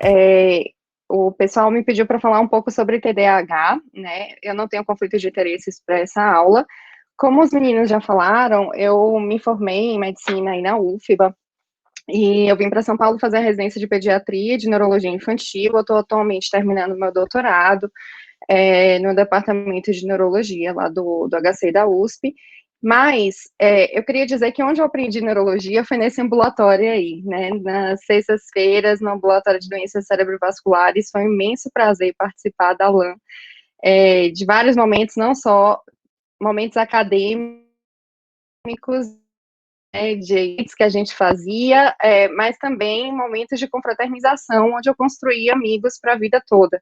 É, o pessoal me pediu para falar um pouco sobre TDAH, né? Eu não tenho conflito de interesses para essa aula. Como os meninos já falaram, eu me formei em medicina aí na UFBA e eu vim para São Paulo fazer a residência de pediatria e de neurologia infantil. Eu estou atualmente terminando meu doutorado no departamento de neurologia lá do HC da USP. Mas eu queria dizer que onde eu aprendi neurologia foi nesse ambulatório aí, né? Nas sextas-feiras, no ambulatório de doenças cerebrovasculares. Foi um imenso prazer participar da LAN, de vários momentos, não só momentos acadêmicos, de que a gente fazia, mas também momentos de confraternização, onde eu construí amigos para a vida toda.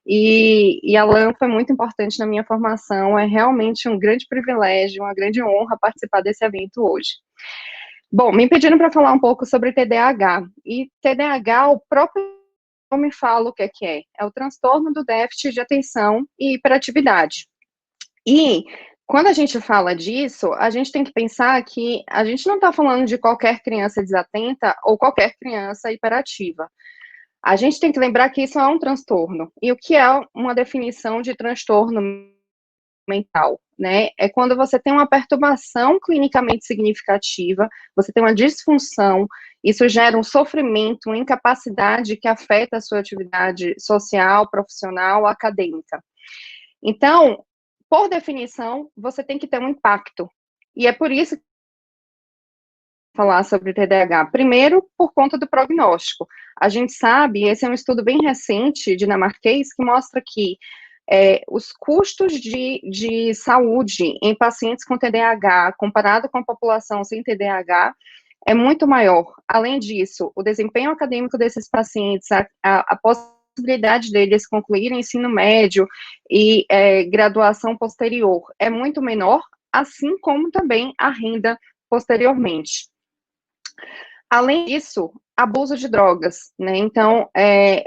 E a LAN foi muito importante na minha formação, é realmente um grande privilégio, uma grande honra participar desse evento hoje. Bom, me pediram para falar um pouco sobre TDAH, e TDAH, o próprio nome fala o que é. É o transtorno do déficit de atenção e hiperatividade. E quando a gente fala disso, a gente tem que pensar que a gente não está falando de qualquer criança desatenta ou qualquer criança hiperativa. A gente tem que lembrar que isso é um transtorno. E o que é uma definição de transtorno mental, né? É quando você tem uma perturbação clinicamente significativa, você tem uma disfunção, isso gera um sofrimento, uma incapacidade que afeta a sua atividade social, profissional, acadêmica. Então, por definição, você tem que ter um impacto. E é por isso que falar sobre TDAH. Primeiro, por conta do prognóstico. A gente sabe, esse é um estudo bem recente, dinamarquês, que mostra que os custos de saúde em pacientes com TDAH, comparado com a população sem TDAH, é muito maior. Além disso, o desempenho acadêmico desses pacientes, a possibilidade deles concluírem ensino médio e graduação posterior é muito menor, assim como também a renda posteriormente. Além disso, abuso de drogas, né? Então,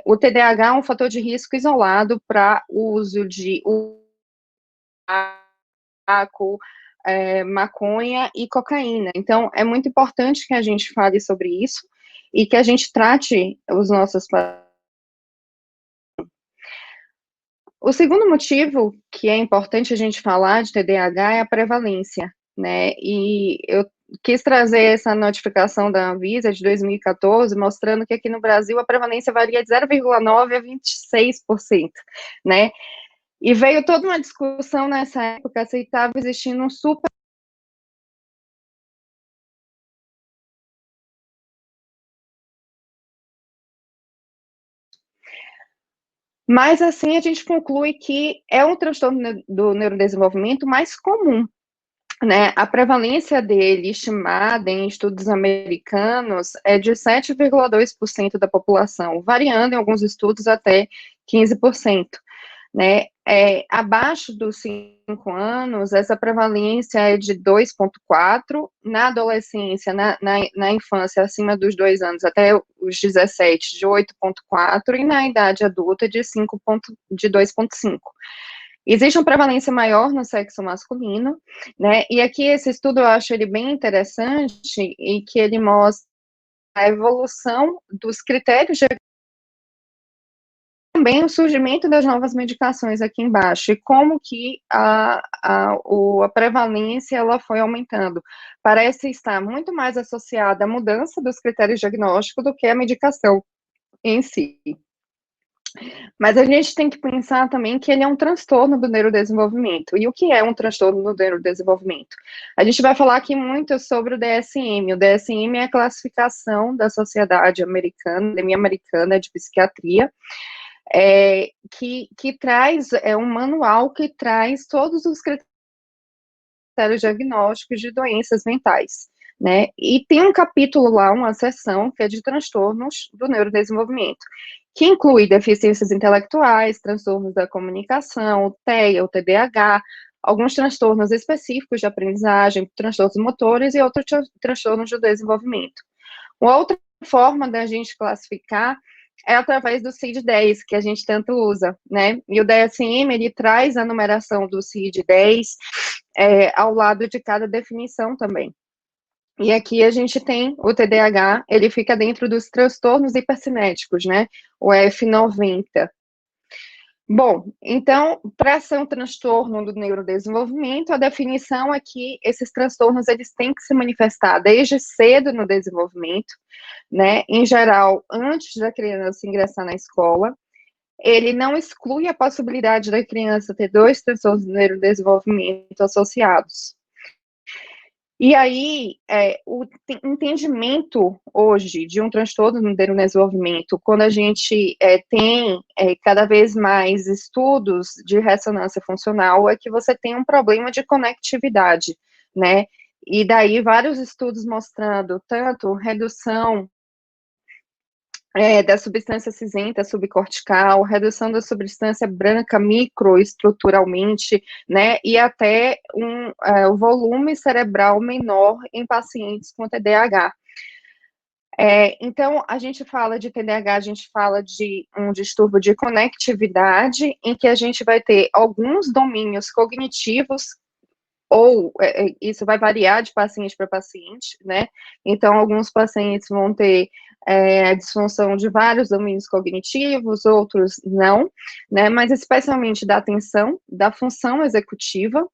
o TDAH é um fator de risco isolado para o uso de tabaco, maconha e cocaína. Então, é muito importante que a gente fale sobre isso e que a gente trate os nossos. O segundo motivo que é importante a gente falar de TDAH é a prevalência, né? E eu quis trazer essa notificação da Anvisa de 2014, mostrando que aqui no Brasil a prevalência varia de 0,9% a 26%, né? E veio toda uma discussão nessa época se estava existindo um super. Mas, assim, a gente conclui que é um transtorno do neurodesenvolvimento mais comum, né? A prevalência dele, estimada em estudos americanos, é de 7,2% da população, variando em alguns estudos até 15%. Né? Abaixo dos 5 anos, essa prevalência é de 2,4%, na adolescência, na infância, acima dos 2 anos, até os 17, de 8,4%, e na idade adulta, de 2,5%. Existe uma prevalência maior no sexo masculino, né? E aqui esse estudo eu acho ele bem interessante e que ele mostra a evolução dos critérios de também o surgimento das novas medicações aqui embaixo, e como que a prevalência ela foi aumentando. Parece estar muito mais associada à mudança dos critérios diagnósticos do que à medicação em si. Mas a gente tem que pensar também que ele é um transtorno do neurodesenvolvimento. E o que é um transtorno do neurodesenvolvimento? A gente vai falar aqui muito sobre o DSM. O DSM é a classificação da Sociedade Americana, Academia Americana de Psiquiatria, que traz, um manual que traz todos os critérios diagnósticos de doenças mentais, né? E tem um capítulo lá, uma seção, que é de transtornos do neurodesenvolvimento, que inclui deficiências intelectuais, transtornos da comunicação, o TEA, o TDAH, alguns transtornos específicos de aprendizagem, transtornos motores e outros transtornos do desenvolvimento. Uma outra forma da gente classificar é através do CID-10, que a gente tanto usa, né? E o DSM, ele traz a numeração do CID-10 ao lado de cada definição também. E aqui a gente tem o TDAH, ele fica dentro dos transtornos hipercinéticos, né? O F90. Bom, então, para ser um transtorno do neurodesenvolvimento, a definição é que esses transtornos eles têm que se manifestar desde cedo no desenvolvimento, né? Em geral, antes da criança ingressar na escola. Ele não exclui a possibilidade da criança ter dois transtornos do neurodesenvolvimento associados. E aí, o entendimento hoje de um transtorno no neurodesenvolvimento, quando a gente tem cada vez mais estudos de ressonância funcional, é que você tem um problema de conectividade, né? E daí vários estudos mostrando tanto redução da substância cinzenta subcortical, redução da substância branca microestruturalmente, né, e até o volume cerebral menor em pacientes com TDAH. Então, a gente fala de TDAH, a gente fala de um distúrbio de conectividade, em que a gente vai ter alguns domínios cognitivos, ou isso vai variar de paciente para paciente, né? Então, alguns pacientes vão ter a disfunção de vários domínios cognitivos, outros não, né? Mas especialmente da atenção, da função executiva,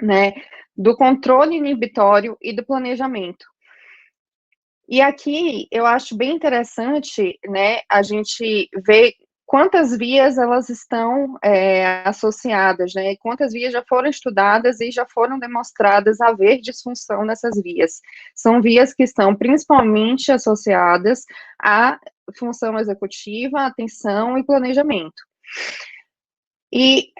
né? Do controle inibitório e do planejamento. E aqui eu acho bem interessante, né, a gente ver quantas vias elas estão associadas, né, quantas vias já foram estudadas e já foram demonstradas haver disfunção nessas vias. São vias que estão principalmente associadas à função executiva, atenção e planejamento. E,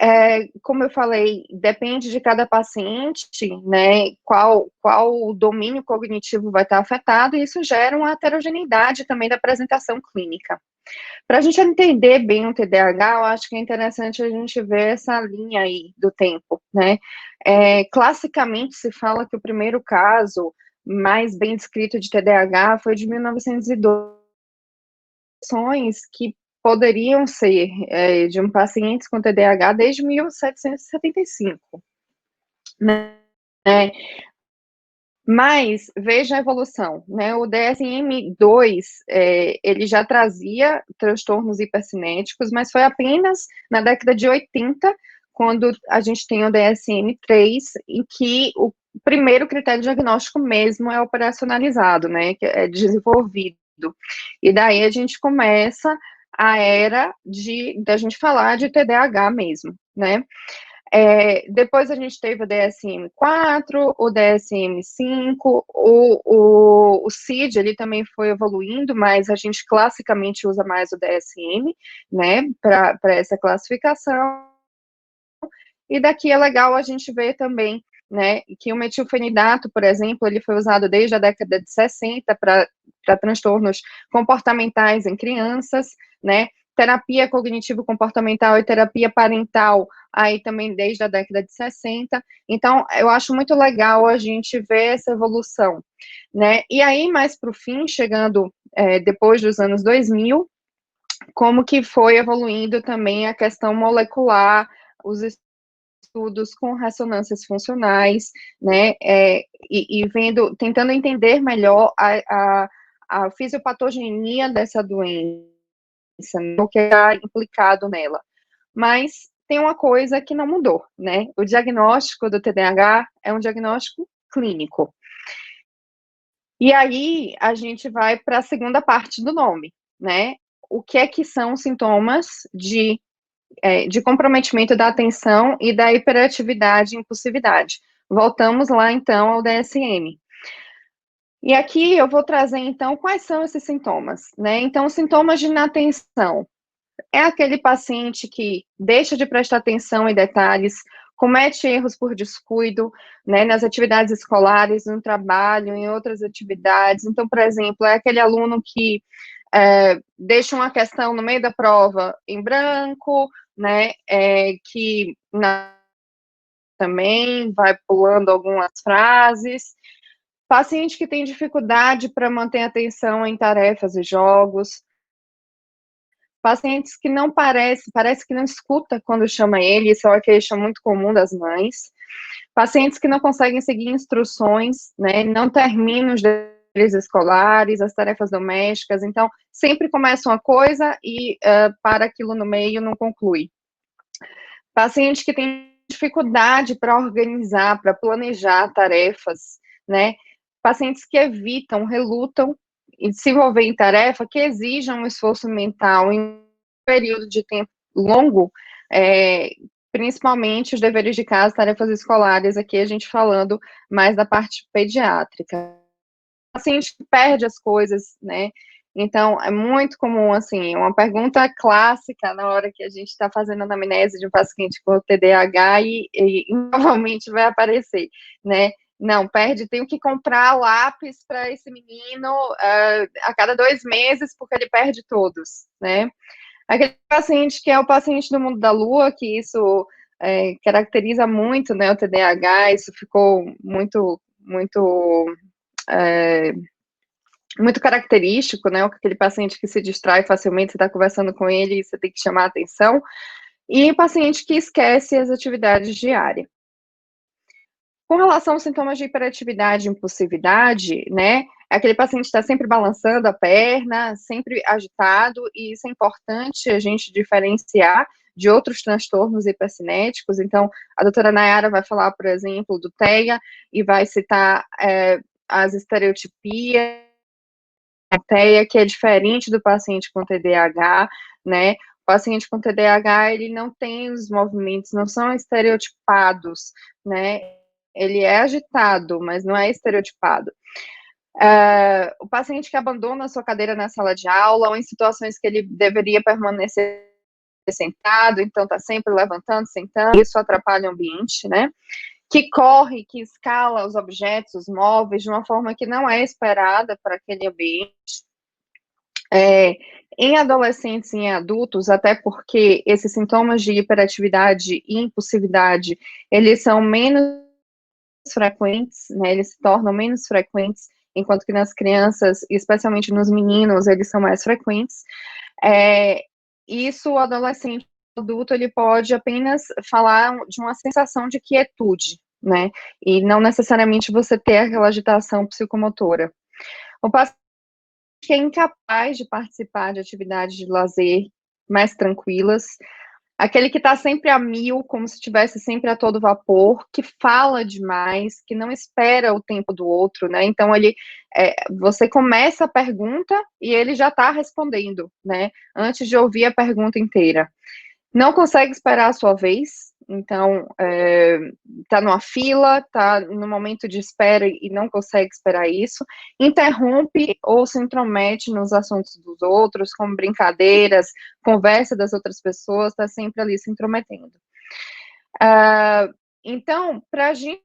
como eu falei, depende de cada paciente, né, qual o domínio cognitivo vai estar afetado, e isso gera uma heterogeneidade também da apresentação clínica. Para a gente entender bem o TDAH, eu acho que é interessante a gente ver essa linha aí do tempo, né. Classicamente se fala que o primeiro caso mais bem descrito de TDAH foi de 1912, que poderiam ser de um paciente com TDAH desde 1775, né? Mas veja a evolução, né? O DSM-2 ele já trazia transtornos hipercinéticos, mas foi apenas na década de 80, quando a gente tem o DSM-3, em que o primeiro critério diagnóstico mesmo é operacionalizado, né? Que é desenvolvido. E daí a gente começa a era da gente falar de TDAH mesmo, né? Depois a gente teve o DSM-4, o DSM-5, o CID, ele também foi evoluindo, mas a gente classicamente usa mais o DSM, né, para essa classificação. E daqui é legal a gente ver também, né, que o metilfenidato, por exemplo, ele foi usado desde a década de 60 para transtornos comportamentais em crianças, né, terapia cognitivo-comportamental e terapia parental, aí também desde a década de 60, então eu acho muito legal a gente ver essa evolução, né, e aí mais para o fim, chegando depois dos anos 2000, como que foi evoluindo também a questão molecular, os estudos com ressonâncias funcionais, né, e vendo, tentando entender melhor a fisiopatogenia dessa doença, o que está implicado nela. Mas tem uma coisa que não mudou, né, o diagnóstico do TDAH é um diagnóstico clínico. E aí, a gente vai para a segunda parte do nome, né, o que é que são sintomas de comprometimento da atenção e da hiperatividade e impulsividade. Voltamos lá, então, ao DSM. E aqui eu vou trazer, então, quais são esses sintomas, né? Então, sintomas de inatenção. É aquele paciente que deixa de prestar atenção em detalhes, comete erros por descuido, né, nas atividades escolares, no trabalho, em outras atividades. Então, por exemplo, é aquele aluno que deixa uma questão no meio da prova em branco, né, que também vai pulando algumas frases. Paciente que tem dificuldade para manter atenção em tarefas e jogos. Pacientes que não parece que não escuta quando chama ele, isso é uma queixa muito comum das mães. Pacientes que não conseguem seguir instruções, né, não terminam os deveres escolares, as tarefas domésticas, então, sempre começa uma coisa e para aquilo no meio não conclui. Paciente que tem dificuldade para organizar, para planejar tarefas, né, pacientes que evitam, relutam em se envolver em tarefa que exijam um esforço mental em um período de tempo longo, principalmente os deveres de casa, tarefas escolares, aqui a gente falando mais da parte pediátrica. O paciente perde as coisas, né, então é muito comum, assim, uma pergunta clássica na hora que a gente está fazendo a anamnese de um paciente com TDAH e provavelmente vai aparecer, né, não, tenho que comprar lápis para esse menino a cada 2 meses, porque ele perde todos, né. Aquele paciente que é o paciente do mundo da lua, que isso caracteriza muito, né, o TDAH, isso ficou muito característico, né, aquele paciente que se distrai facilmente, você está conversando com ele e você tem que chamar a atenção, e paciente que esquece as atividades diárias. Com relação aos sintomas de hiperatividade e impulsividade, né, aquele paciente está sempre balançando a perna, sempre agitado, e isso é importante a gente diferenciar de outros transtornos hipercinéticos. Então, a doutora Nayara vai falar, por exemplo, do TEA, e vai citar as estereotipias, a TEA, que é diferente do paciente com TDAH, né, o paciente com TDAH, ele não tem os movimentos, não são estereotipados, né, ele é agitado, mas não é estereotipado. O paciente que abandona a sua cadeira na sala de aula, ou em situações que ele deveria permanecer sentado, então está sempre levantando, sentando, isso atrapalha o ambiente, né? Que corre, que escala os objetos, os móveis, de uma forma que não é esperada para aquele ambiente. Em adolescentes e em adultos, até porque esses sintomas de hiperatividade e impulsividade, eles são menos frequentes, né, eles se tornam menos frequentes, enquanto que nas crianças, especialmente nos meninos, eles são mais frequentes. Isso, o adolescente, o adulto, ele pode apenas falar de uma sensação de quietude, né, e não necessariamente você ter aquela agitação psicomotora. O paciente que é incapaz de participar de atividades de lazer mais tranquilas, aquele que está sempre a mil, como se estivesse sempre a todo vapor, que fala demais, que não espera o tempo do outro, né? Então, você começa a pergunta e ele já está respondendo, né? Antes de ouvir a pergunta inteira. Não consegue esperar a sua vez, então, está numa fila, está no momento de espera e não consegue esperar isso, interrompe ou se intromete nos assuntos dos outros, como brincadeiras, conversa das outras pessoas, está sempre ali se intrometendo. Então, para a gente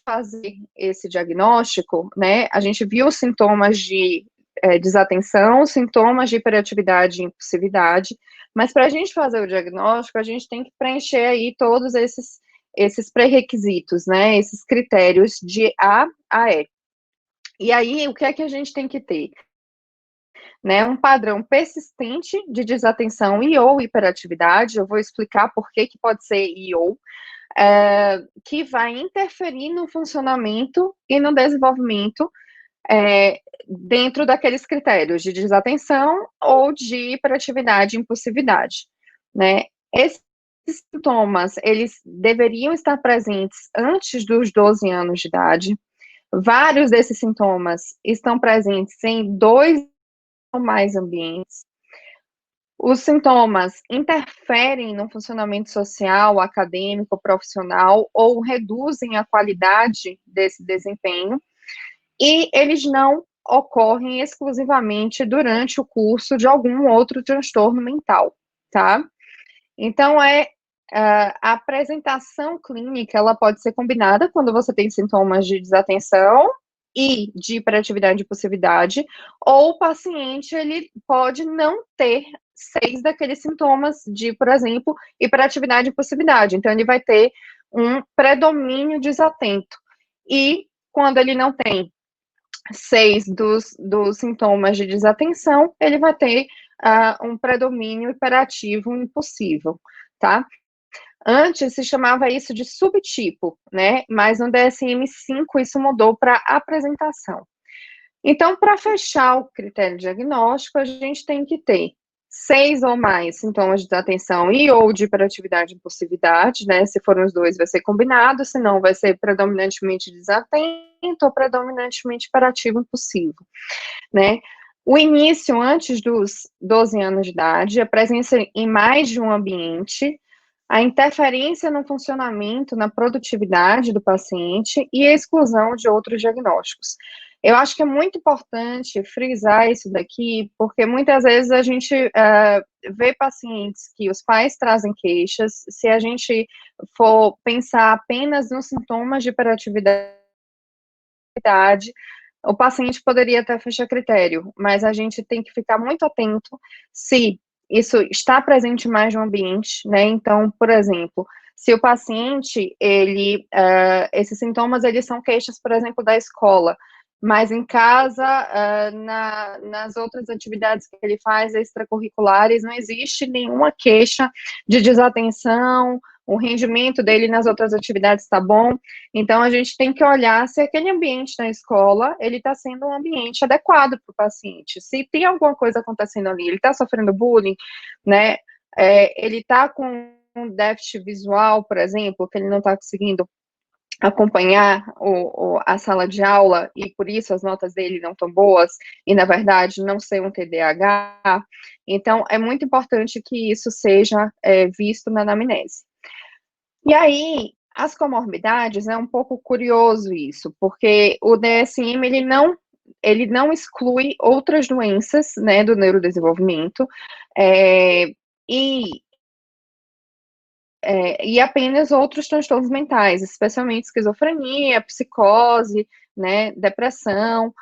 fazer esse diagnóstico, né, a gente viu os sintomas de desatenção, sintomas de hiperatividade e impulsividade, mas para a gente fazer o diagnóstico, a gente tem que preencher aí todos esses pré-requisitos, né, esses critérios de A a E. E aí, o que é que a gente tem que ter? Né, um padrão persistente de desatenção e ou hiperatividade, eu vou explicar por que pode ser e ou, que vai interferir no funcionamento e no desenvolvimento dentro daqueles critérios de desatenção ou de hiperatividade e impulsividade, né? Esses sintomas, eles deveriam estar presentes antes dos 12 anos de idade. Vários desses sintomas estão presentes em 2 ou mais ambientes. Os sintomas interferem no funcionamento social, acadêmico, profissional, ou reduzem a qualidade desse desempenho, e eles não ocorrem exclusivamente durante o curso de algum outro transtorno mental, tá? Então, a apresentação clínica, ela pode ser combinada quando você tem sintomas de desatenção e de hiperatividade e impulsividade, ou o paciente, ele pode não ter 6 daqueles sintomas de, por exemplo, hiperatividade e impulsividade, então ele vai ter um predomínio desatento, e quando ele não tem 6 dos sintomas de desatenção, ele vai ter um predomínio hiperativo impulsivo, tá? Antes se chamava isso de subtipo, né? Mas no DSM-5 isso mudou para apresentação. Então, para fechar o critério diagnóstico, a gente tem que ter 6 ou mais sintomas de desatenção e ou de hiperatividade e impulsividade, né? Se forem os dois, vai ser combinado, se não, vai ser predominantemente desatento ou predominantemente hiperativo e impulsivo, né? O início antes dos 12 anos de idade, a presença em mais de um ambiente, a interferência no funcionamento, na produtividade do paciente e a exclusão de outros diagnósticos. Eu acho que é muito importante frisar isso daqui, porque muitas vezes a gente vê pacientes que os pais trazem queixas, se a gente for pensar apenas nos sintomas de hiperatividade, o paciente poderia até fechar critério, mas a gente tem que ficar muito atento se isso está presente em mais de um ambiente, né? Então, por exemplo, se o paciente, esses sintomas, eles são queixas, por exemplo, da escola, mas em casa, nas outras atividades que ele faz extracurriculares, não existe nenhuma queixa de desatenção, o rendimento dele nas outras atividades está bom, então a gente tem que olhar se aquele ambiente na escola, ele está sendo um ambiente adequado para o paciente, se tem alguma coisa acontecendo ali, ele está sofrendo bullying, né, ele está com um déficit visual, por exemplo, que ele não está conseguindo acompanhar a sala de aula e por isso as notas dele não estão boas e na verdade não ser um TDAH, então é muito importante que isso seja visto na anamnese. E aí, as comorbidades, é um pouco curioso isso, porque o DSM, ele não exclui outras doenças, né, do neurodesenvolvimento, e apenas outros transtornos mentais, especialmente esquizofrenia, psicose, né, depressão,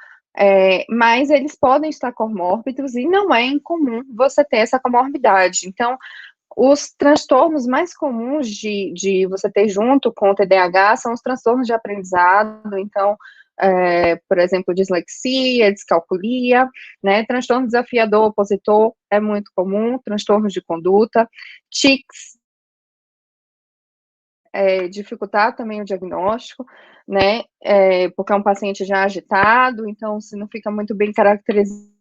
mas eles podem estar comórbidos e não é incomum você ter essa comorbidade. Então, os transtornos mais comuns de você ter junto com o TDAH são os transtornos de aprendizado, então, por exemplo, dislexia, descalculia, né, transtorno desafiador opositor é muito comum, transtornos de conduta, tics, dificultar também o diagnóstico, né, porque é um paciente já agitado, então se não fica muito bem caracterizado.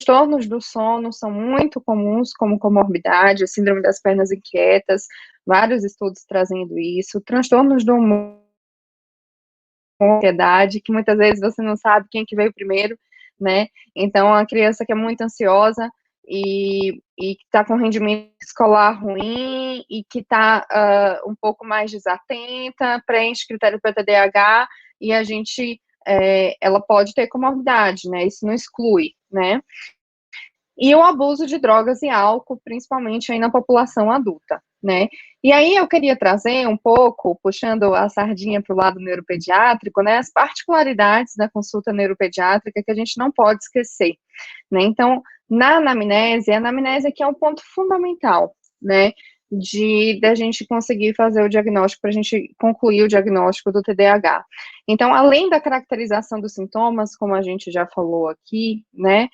Transtornos do sono são muito comuns como comorbidade, síndrome das pernas inquietas, vários estudos trazendo isso, transtornos do humor, ansiedade, que muitas vezes você não sabe quem que veio primeiro, né, então a criança que é muito ansiosa e que está com rendimento escolar ruim e que está um pouco mais desatenta, preenche critério para TDAH e a gente, ela pode ter comorbidade, né, isso não exclui, né, e o abuso de drogas e álcool, principalmente aí na população adulta, né? E aí eu queria trazer um pouco, puxando a sardinha para o lado neuropediátrico, né, as particularidades da consulta neuropediátrica que a gente não pode esquecer, né? Então, na anamnese, a anamnese aqui é um ponto fundamental, né, da gente conseguir fazer o diagnóstico, para a gente concluir o diagnóstico do TDAH. Então, além da caracterização dos sintomas, como a gente já falou aqui, né,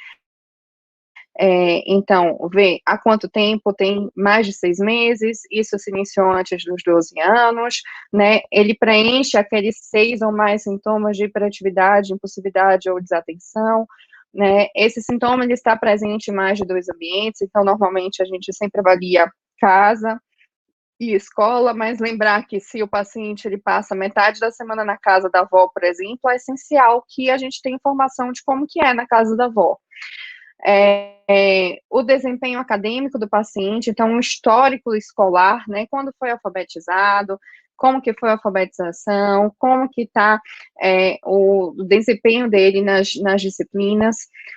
então, ver há quanto tempo, tem mais de 6 meses, isso se iniciou antes dos 12 anos, né, ele preenche aqueles 6 ou mais sintomas de hiperatividade, impulsividade ou desatenção, né, esse sintoma ele está presente em mais de 2 ambientes, então, normalmente, a gente sempre avalia casa e escola, mas lembrar que se o paciente ele passa metade da semana na casa da avó, por exemplo, é essencial que a gente tenha informação de como que é na casa da avó. O desempenho acadêmico do paciente, então um histórico escolar, né, quando foi alfabetizado, como que foi a alfabetização, como que está o desempenho dele nas disciplinas,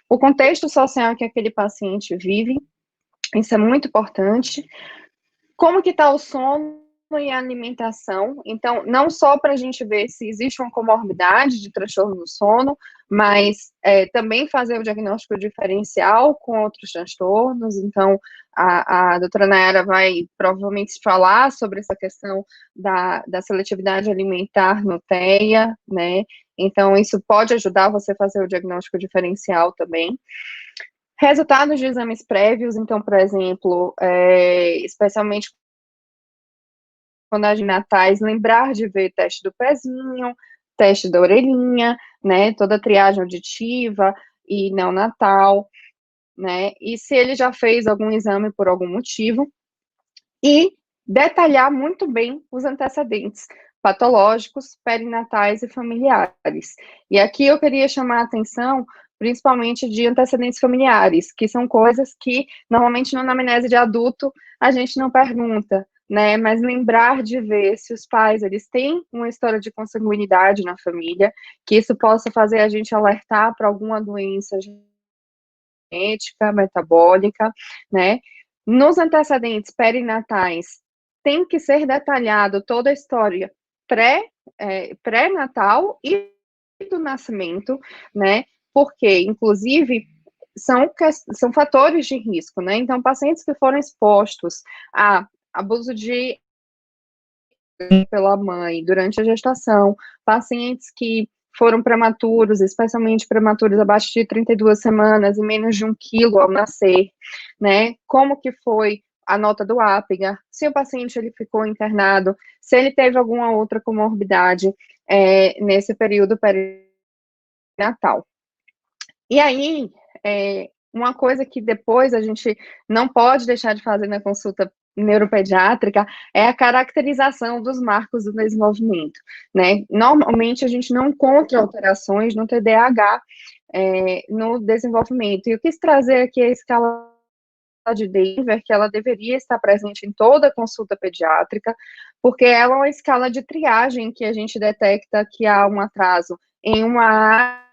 o contexto social que aquele paciente vive, isso é muito importante, como que está o sono e a alimentação, então, não só para a gente ver se existe uma comorbidade de transtorno do sono, mas também fazer o diagnóstico diferencial com outros transtornos, então, a doutora Nayara vai provavelmente falar sobre essa questão da seletividade alimentar no TEA, né, então isso pode ajudar você a fazer o diagnóstico diferencial também. Resultados de exames prévios, então, por exemplo, especialmente quando as natais, lembrar de ver teste do pezinho, teste da orelhinha, né, toda a triagem auditiva e neonatal, né, e se ele já fez algum exame por algum motivo, e detalhar muito bem os antecedentes patológicos, perinatais e familiares. E aqui eu queria chamar a atenção principalmente de antecedentes familiares, que são coisas que normalmente na anamnese de adulto a gente não pergunta, né, mas lembrar de ver se os pais, eles têm uma história de consanguinidade na família, que isso possa fazer a gente alertar para alguma doença genética, metabólica, né. Nos antecedentes perinatais, tem que ser detalhado toda a história pré-natal e do nascimento, né, porque, inclusive, são fatores de risco, né, então, pacientes que foram expostos a abuso pela mãe durante a gestação, pacientes que foram prematuros, especialmente prematuros abaixo de 32 semanas e menos de 1 quilo ao nascer, né, como que foi a nota do Apgar, se o paciente ele ficou internado, se ele teve alguma outra comorbidade nesse período perinatal. E aí, uma coisa que depois a gente não pode deixar de fazer na consulta neuropediátrica é a caracterização dos marcos do desenvolvimento, né? Normalmente a gente não encontra alterações no TDAH no desenvolvimento. E eu quis trazer aqui a escala de Denver, que ela deveria estar presente em toda a consulta pediátrica, porque ela é uma escala de triagem que a gente detecta que há um atraso em uma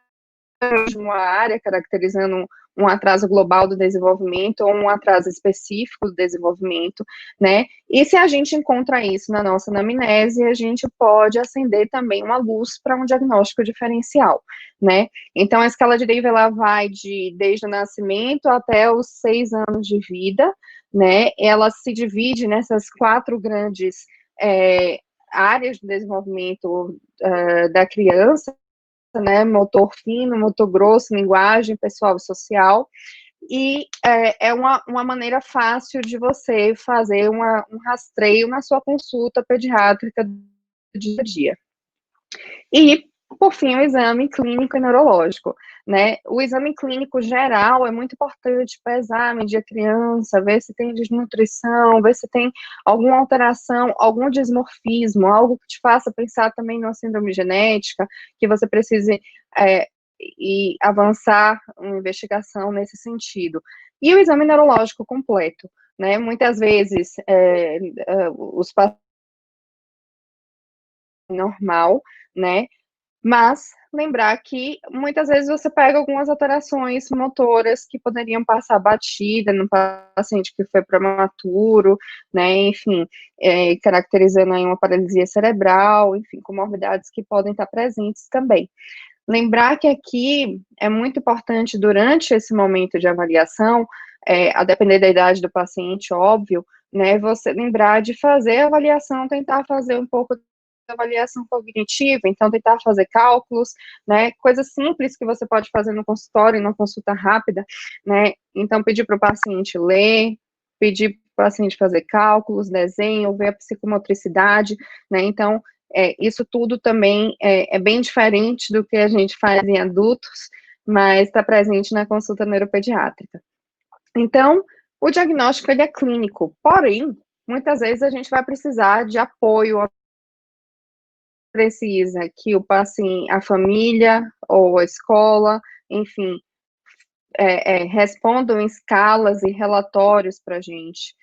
área, caracterizando um atraso global do desenvolvimento ou um atraso específico do desenvolvimento, né? E se a gente encontra isso na nossa anamnese, a gente pode acender também uma luz para um diagnóstico diferencial, né? Então, a escala de Denver, ela vai desde o nascimento até os 6 anos de vida, né? Ela se divide nessas 4 grandes áreas do desenvolvimento da criança, né, motor fino, motor grosso, linguagem pessoal e social, e é uma maneira fácil de você fazer um rastreio na sua consulta pediátrica do dia a dia. E, por fim, o exame clínico e neurológico, né? O exame clínico geral é muito importante pesar, medir a criança, ver se tem desnutrição, ver se tem alguma alteração, algum dismorfismo, algo que te faça pensar também numa síndrome genética, que você precise e avançar uma investigação nesse sentido. E o exame neurológico completo, né? Muitas vezes os pacientes normal, né? Mas lembrar que muitas vezes você pega algumas alterações motoras que poderiam passar batida no paciente que foi prematuro, né, enfim, caracterizando aí uma paralisia cerebral, enfim, comorbidades que podem estar presentes também. Lembrar que aqui é muito importante, durante esse momento de avaliação, a depender da idade do paciente, óbvio, né, você lembrar de fazer a avaliação, tentar fazer um pouco avaliação cognitiva, então tentar fazer cálculos, né, coisas simples que você pode fazer no consultório, numa consulta rápida, né, então pedir para o paciente ler, pedir para o paciente fazer cálculos, desenho, ver a psicomotricidade, né, então isso tudo também é bem diferente do que a gente faz em adultos, mas está presente na consulta neuropediátrica. Então, o diagnóstico ele é clínico, porém, muitas vezes a gente vai precisar de apoio, precisa que o paciente, a família ou a escola, enfim, respondam em escalas e relatórios para a gente.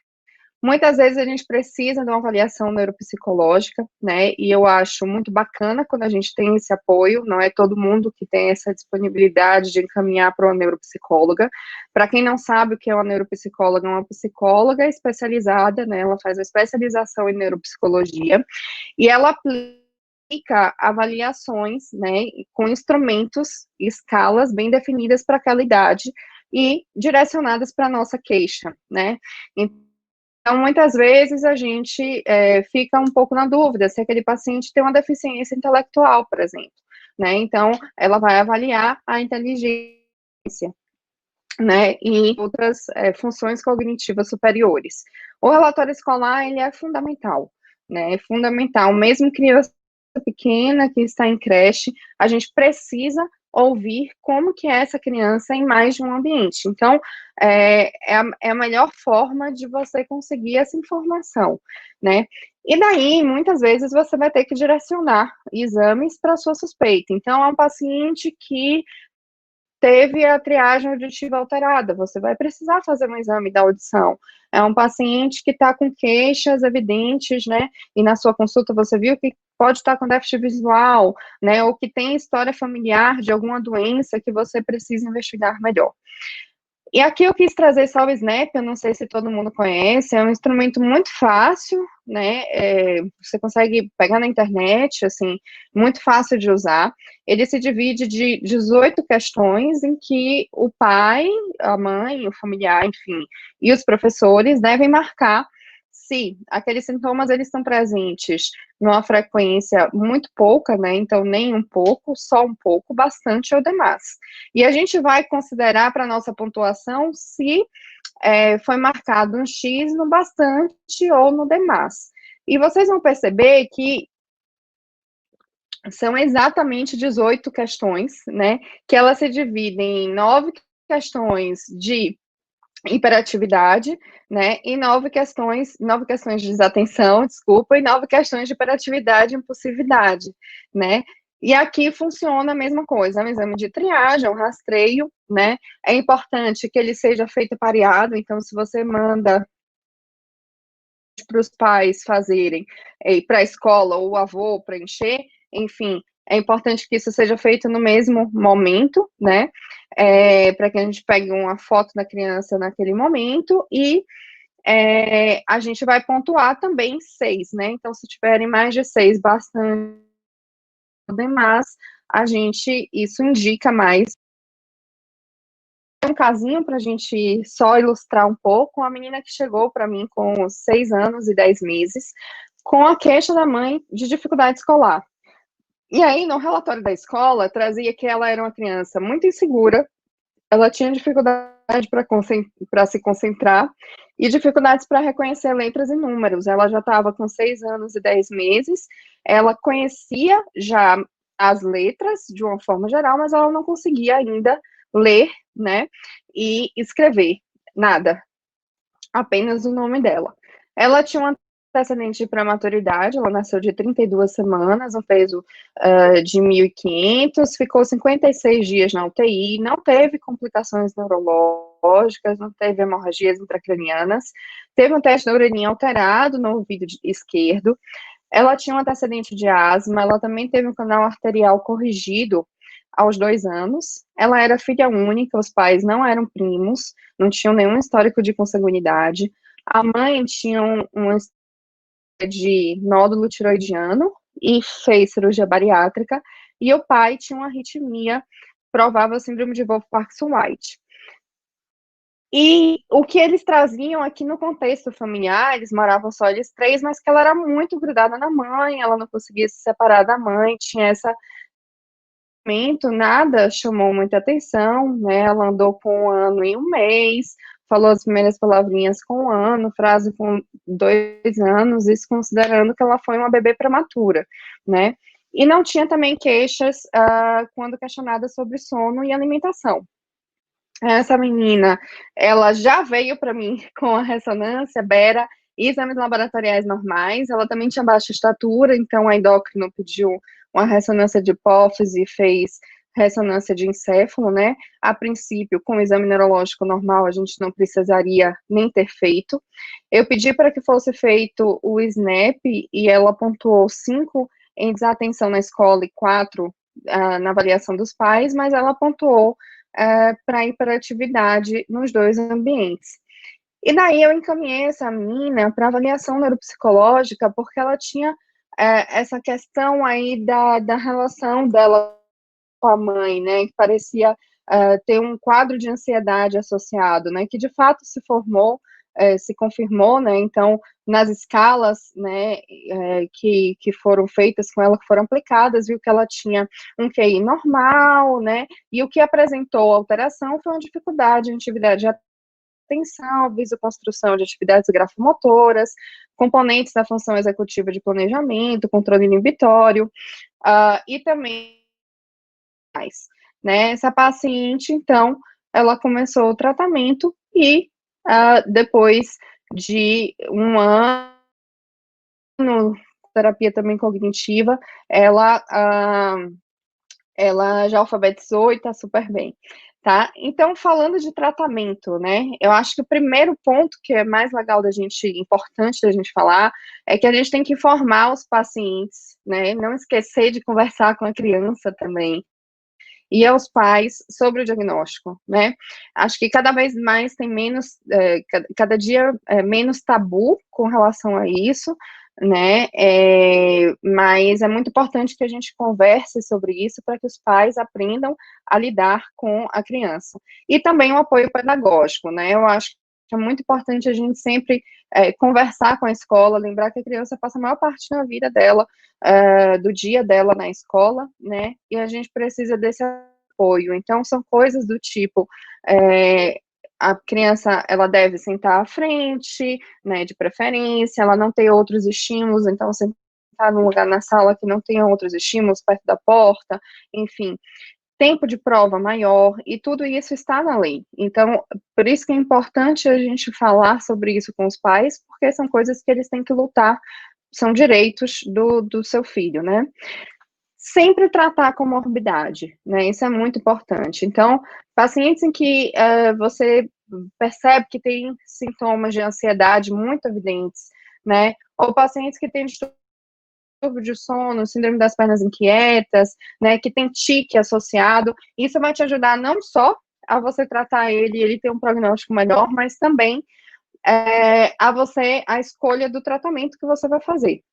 Muitas vezes a gente precisa de uma avaliação neuropsicológica, né, e eu acho muito bacana quando a gente tem esse apoio, não é todo mundo que tem essa disponibilidade de encaminhar para uma neuropsicóloga. Para quem não sabe o que é uma neuropsicóloga, é uma psicóloga especializada, né, ela faz a especialização em neuropsicologia, e ela aplica avaliações, né, com instrumentos, escalas bem definidas para aquela idade e direcionadas para a nossa queixa, né. Então, muitas vezes a gente fica um pouco na dúvida se aquele paciente tem uma deficiência intelectual, por exemplo, né, então ela vai avaliar a inteligência. né, e outras funções cognitivas superiores. O relatório escolar, ele é fundamental, né, é fundamental, mesmo criança pequena que está em creche, a gente precisa ouvir como que é essa criança em mais de um ambiente. Então, é a melhor forma de você conseguir essa informação, né? E daí, muitas vezes, você vai ter que direcionar exames para sua suspeita. Então, é um paciente que teve a triagem auditiva alterada, você vai precisar fazer um exame da audição. É um paciente que está com queixas evidentes, né, e na sua consulta você viu que pode estar com déficit visual, né, ou que tem história familiar de alguma doença que você precisa investigar melhor. E aqui eu quis trazer só o Snap, eu não sei se todo mundo conhece, é um instrumento muito fácil, né, você consegue pegar na internet, assim, muito fácil de usar. Ele se divide de 18 questões em que o pai, a mãe, o familiar, enfim, e os professores devem marcar se aqueles sintomas eles estão presentes numa frequência muito pouca, né, então nem um pouco, só um pouco, bastante ou demais. E a gente vai considerar para nossa pontuação se foi marcado um X no bastante ou no demais. E vocês vão perceber que são exatamente 18 questões, né? Que elas se dividem em 9 questões de hiperatividade, né? E 9 questões de desatenção, desculpa, e 9 questões de hiperatividade e impulsividade, né? E aqui funciona a mesma coisa, é um exame de triagem, um rastreio, né? É importante que ele seja feito pareado, então se você manda para os pais fazerem, para a escola ou o avô preencher, enfim, é importante que isso seja feito no mesmo momento, né? Para que a gente pegue uma foto da criança naquele momento e a gente vai pontuar também 6, né? Então, se tiverem mais de 6, bastante, mas a gente, isso indica mais. Um casinho para a gente só ilustrar um pouco, uma menina que chegou para mim com 6 anos e 10 meses, com a queixa da mãe de dificuldade escolar. E aí, no relatório da escola, trazia que ela era uma criança muito insegura, ela tinha dificuldade para se concentrar e dificuldades para reconhecer letras e números. Ela já estava com 6 anos e 10 meses, ela conhecia já as letras de uma forma geral, mas ela não conseguia ainda ler, né, e escrever nada, apenas o nome dela. Ela tinha uma antecedente de prematuridade, ela nasceu de 32 semanas, um peso de 1.500, ficou 56 dias na UTI, não teve complicações neurológicas, não teve hemorragias intracranianas, teve um teste da urininha alterado no ouvido esquerdo, ela tinha um antecedente de asma, ela também teve um canal arterial corrigido aos 2 anos, ela era filha única, os pais não eram primos, não tinham nenhum histórico de consanguinidade, a mãe tinha uma de nódulo tiroidiano e fez cirurgia bariátrica, e o pai tinha uma arritmia, provável síndrome de Wolff-Parkinson-White. E o que eles traziam aqui no contexto familiar, eles moravam só eles três, mas que ela era muito grudada na mãe, ela não conseguia se separar da mãe, tinha essa nada chamou muita atenção, né? Ela andou com 1 ano e 1 mês, falou as primeiras palavrinhas com 1 ano, frase com 2 anos, isso considerando que ela foi uma bebê prematura, né? E não tinha também queixas quando questionada sobre sono e alimentação. Essa menina, ela já veio para mim com a ressonância, Bera, e exames laboratoriais normais, ela também tinha baixa estatura, então a endócrino pediu uma ressonância de hipófise e fez ressonância de encéfalo, né? A princípio, com o exame neurológico normal, a gente não precisaria nem ter feito. Eu pedi para que fosse feito o SNAP e ela pontuou 5 em desatenção na escola e 4 na avaliação dos pais, mas ela pontuou para hiperatividade nos 2 ambientes. E daí eu encaminhei essa menina para avaliação neuropsicológica, porque ela tinha essa questão aí da relação dela com a mãe, né, que parecia ter um quadro de ansiedade associado, né, que de fato se formou, se confirmou, né, então nas escalas, né, que foram feitas com ela, que foram aplicadas, viu que ela tinha um QI normal, né, e o que apresentou alteração foi uma dificuldade em atividade de atenção, visoconstrução de atividades grafomotoras, componentes da função executiva de planejamento, controle inibitório, e também mais, né, essa paciente, então, ela começou o tratamento e, depois de um ano, terapia também cognitiva, ela já alfabetizou e tá super bem, tá? Então, falando de tratamento, né, eu acho que o primeiro ponto que é mais legal importante da gente falar, é que a gente tem que informar os pacientes, né, não esquecer de conversar com a criança também, e aos pais sobre o diagnóstico, né? Acho que cada vez mais tem menos, cada dia menos tabu com relação a isso, né? Mas é muito importante que a gente converse sobre isso para que os pais aprendam a lidar com a criança. E também o apoio pedagógico, né? Eu acho que é muito importante a gente sempre conversar com a escola, lembrar que a criança passa a maior parte da vida dela, do dia dela na escola, né, e a gente precisa desse apoio. Então, são coisas do tipo, a criança, ela deve sentar à frente, né, de preferência, ela não ter outros estímulos, então, sentar num lugar na sala que não tenha outros estímulos perto da porta, enfim, tempo de prova maior, e tudo isso está na lei. Então, por isso que é importante a gente falar sobre isso com os pais, porque são coisas que eles têm que lutar, são direitos do seu filho, né? Sempre tratar a comorbidade, né? Isso é muito importante. Então, pacientes em que você percebe que tem sintomas de ansiedade muito evidentes, né? Ou pacientes que têm distúrbio de sono, síndrome das pernas inquietas, né? Que tem tique associado. Isso vai te ajudar não só a você tratar ele e ele ter um prognóstico melhor, mas também a escolha do tratamento que você vai fazer.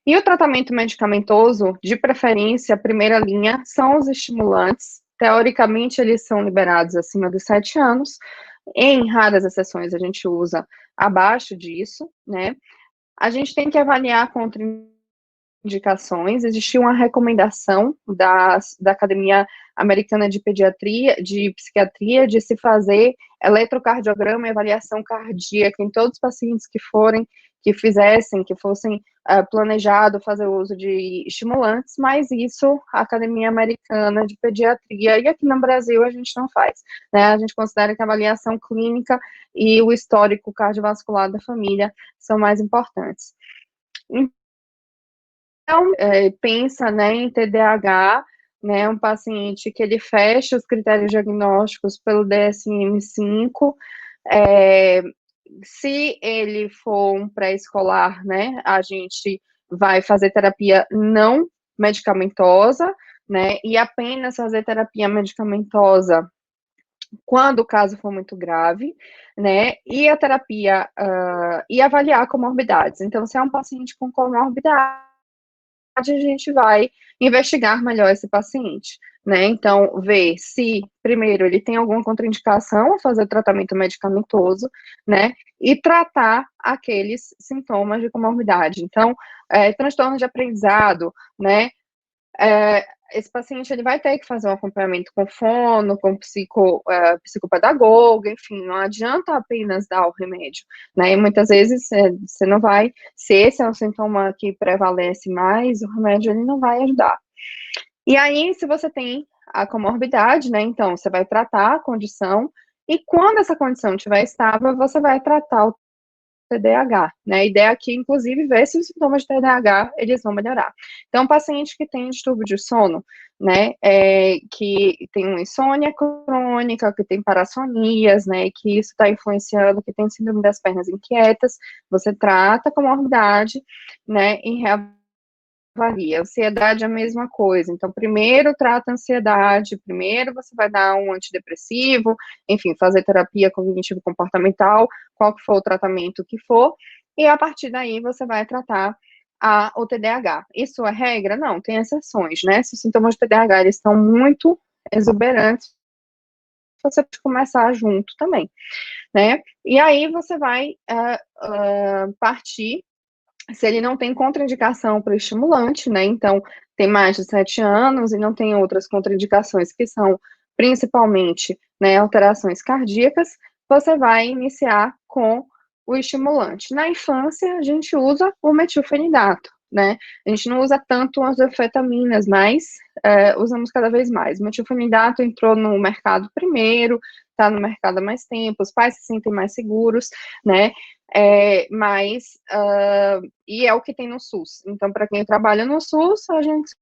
E o tratamento medicamentoso, de preferência, a primeira linha, são os estimulantes. Teoricamente, eles são liberados acima dos 7 anos. Em raras exceções, a gente usa abaixo disso, né? A gente tem que avaliar contraindicações. Existiu uma recomendação da Academia Americana de Pediatria, de Psiquiatria, de se fazer eletrocardiograma e avaliação cardíaca em todos os pacientes que fossem planejado fazer uso de estimulantes, mas isso a Academia Americana de Pediatria, e aqui no Brasil a gente não faz, né? A gente considera que a avaliação clínica e o histórico cardiovascular da família são mais importantes. Então, pensa, né, em TDAH, né, um paciente que ele fecha os critérios diagnósticos pelo DSM-5, se ele for um pré-escolar, né, a gente vai fazer terapia não medicamentosa, né, e apenas fazer terapia medicamentosa quando o caso for muito grave, né, e a terapia, e avaliar comorbidades. Então, se é um paciente com comorbidade, a gente vai investigar melhor esse paciente, né? Então, ver se, primeiro, ele tem alguma contraindicação a fazer tratamento medicamentoso, né? E tratar aqueles sintomas de comorbidade. Então, transtorno de aprendizado, né? Esse paciente ele vai ter que fazer um acompanhamento com fono, com psicopedagogo, enfim, não adianta apenas dar o remédio, né? E muitas vezes você não vai, se esse é um sintoma que prevalece mais, o remédio ele não vai ajudar. E aí, se você tem a comorbidade, né, então você vai tratar a condição, e quando essa condição estiver estável, você vai tratar o TDAH, né? A ideia aqui, inclusive, ver se os sintomas de TDAH, eles vão melhorar. Então, paciente que tem distúrbio de sono, né, que tem uma insônia crônica, que tem parassonias, né, que isso está influenciando, que tem síndrome das pernas inquietas, você trata a comorbidade, né, e reavalia. Ansiedade é a mesma coisa. Então, primeiro trata a ansiedade, primeiro você vai dar um antidepressivo, enfim, fazer terapia cognitivo-comportamental, qual que for o tratamento que for, e a partir daí você vai tratar o TDAH. Isso é regra? Não, tem exceções, né? Se os sintomas de TDAH eles estão muito exuberantes, você pode começar junto também, né? E aí você vai partir, se ele não tem contraindicação para o estimulante, né? Então, tem mais de 7 anos e não tem outras contraindicações que são principalmente, né, alterações cardíacas, você vai iniciar com o estimulante. Na infância, a gente usa o metilfenidato, né? A gente não usa tanto as anfetaminas, mas usamos cada vez mais. O metilfenidato entrou no mercado primeiro, está no mercado há mais tempo, os pais se sentem mais seguros, né? E é o que tem no SUS. Então, para quem trabalha no SUS, a gente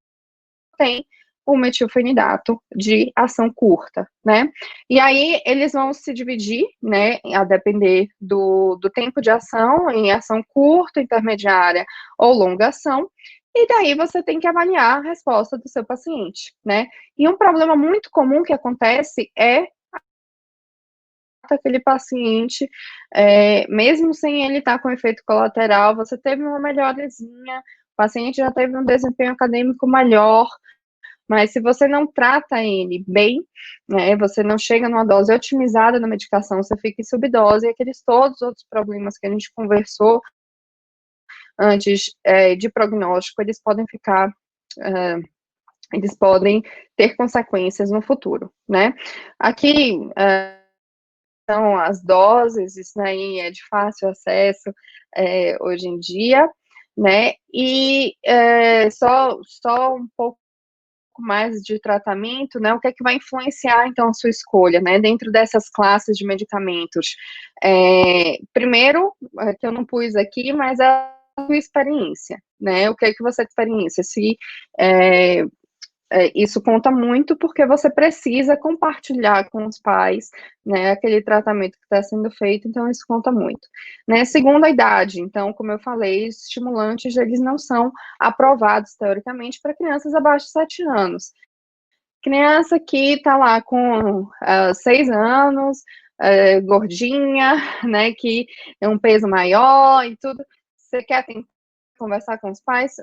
tem o metilfenidato de ação curta, né? E aí eles vão se dividir, né, a depender do tempo de ação, em ação curta, intermediária ou longa ação, e daí você tem que avaliar a resposta do seu paciente, né? E um problema muito comum que acontece é aquele paciente, mesmo sem ele estar com efeito colateral, você teve uma melhorazinha, o paciente já teve um desempenho acadêmico melhor, mas se você não trata ele bem, né, você não chega numa dose otimizada na medicação, você fica em subdose, e aqueles todos os outros problemas que a gente conversou antes de prognóstico, eles podem ficar, eles podem ter consequências no futuro, né? Aqui, são as doses, isso aí é de fácil acesso hoje em dia, né? E só um pouco mais de tratamento, né? O que é que vai influenciar, então, a sua escolha, né? Dentro dessas classes de medicamentos. Primeiro, que eu não pus aqui, mas é a sua experiência, né? O que é que você experiência? Se isso conta muito porque você precisa compartilhar com os pais, né, aquele tratamento que está sendo feito, então isso conta muito. Né, segundo a idade, então, como eu falei, os estimulantes, eles não são aprovados, teoricamente, para crianças abaixo de 7 anos. Criança que está lá com 6 anos, gordinha, né, que é um peso maior e tudo, você quer conversar com os pais?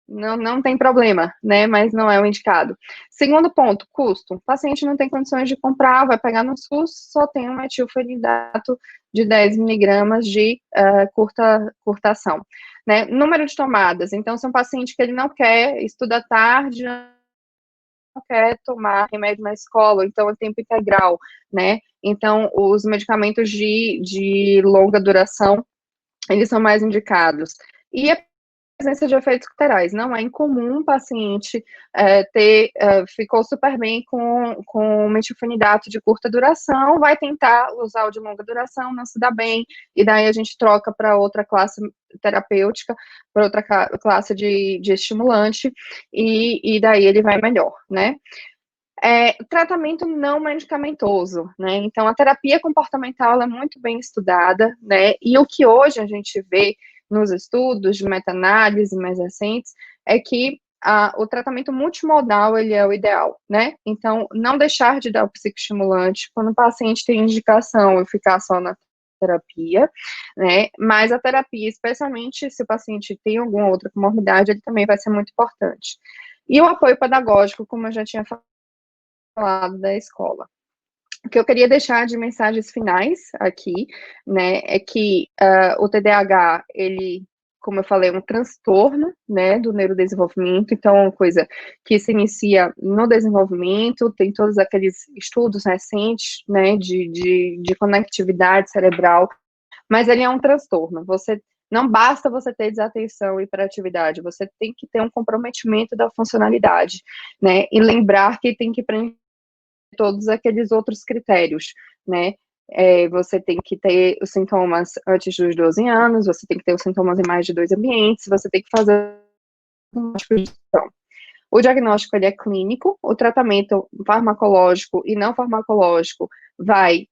Não tem problema, né? Mas não é o indicado. Segundo ponto, custo. O paciente não tem condições de comprar, vai pegar no SUS, só tem um metilfenidato de 10 miligramas de curta ação. Né? Número de tomadas. Então, se é um paciente que ele não quer, estuda tarde, não quer tomar remédio na escola, então é tempo integral, né? Então, os medicamentos de longa duração, eles são mais indicados. E a presença de efeitos colaterais. Não é incomum um paciente ficou super bem com metilfenidato de curta duração, vai tentar usar o de longa duração, não se dá bem, e daí a gente troca para outra classe terapêutica, para outra classe de estimulante, e daí ele vai melhor, né? Tratamento não medicamentoso, né? Então, a terapia comportamental é muito bem estudada, né? E o que hoje a gente vê nos estudos de meta-análise mais recentes é que o tratamento multimodal, ele é o ideal, né? Então, não deixar de dar o psicoestimulante quando o paciente tem indicação e ficar só na terapia, né? Mas a terapia, especialmente se o paciente tem alguma outra comorbidade, ele também vai ser muito importante. E o apoio pedagógico, como eu já tinha falado da escola. O que eu queria deixar de mensagens finais aqui, né, é que o TDAH, ele, como eu falei, é um transtorno, né, do neurodesenvolvimento, então é uma coisa que se inicia no desenvolvimento, tem todos aqueles estudos recentes, né, de conectividade cerebral, mas ele é um transtorno, não basta você ter desatenção e hiperatividade, você tem que ter um comprometimento da funcionalidade, né, e lembrar que tem que preencher todos aqueles outros critérios, né? Você tem que ter os sintomas antes dos 12 anos, você tem que ter os sintomas em mais de 2 ambientes, você tem que fazer uma diagnóstico. O diagnóstico, ele é clínico, o tratamento farmacológico e não farmacológico vai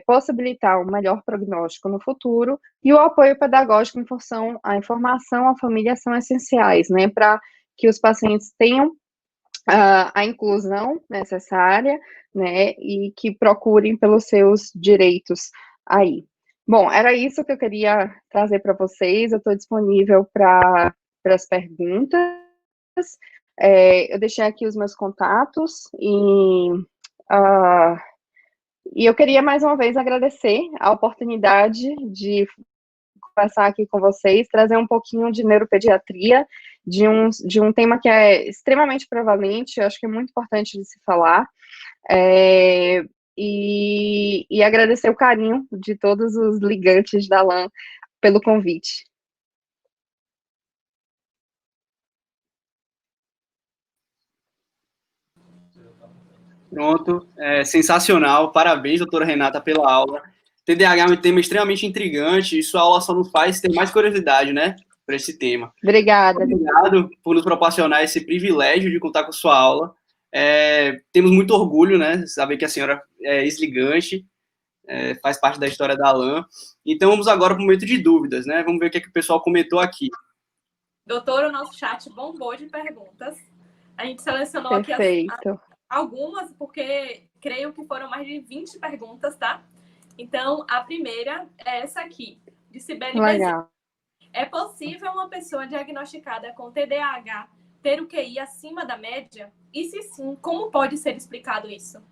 possibilitar um melhor prognóstico no futuro, e o apoio pedagógico em função, a informação, a família são essenciais, né, para que os pacientes tenham a inclusão necessária, né, e que procurem pelos seus direitos aí. Bom, era isso que eu queria trazer para vocês, eu estou disponível para as perguntas, eu deixei aqui os meus contatos, e E eu queria mais uma vez agradecer a oportunidade de conversar aqui com vocês, trazer um pouquinho de neuropediatria, de um tema que é extremamente prevalente, eu acho que é muito importante de se falar, e agradecer o carinho de todos os ligantes da LAN pelo convite. Pronto, sensacional. Parabéns, doutora Renata, pela aula. TDAH é um tema extremamente intrigante e sua aula só nos faz ter mais curiosidade, né, para esse tema. Obrigada. Obrigado por nos proporcionar esse privilégio de contar com sua aula. Temos muito orgulho, né, saber que a senhora é ex-ligante, faz parte da história da LAN. Então, vamos agora para o momento de dúvidas, né? Vamos ver o que o pessoal comentou aqui. Doutor, o nosso chat bombou de perguntas. A gente selecionou Perfeito. aqui algumas, porque creio que foram mais de 20 perguntas, tá? Então, a primeira é essa aqui, de Sibeli Bezerra. É possível uma pessoa diagnosticada com TDAH ter o QI acima da média? E se sim, como pode ser explicado isso?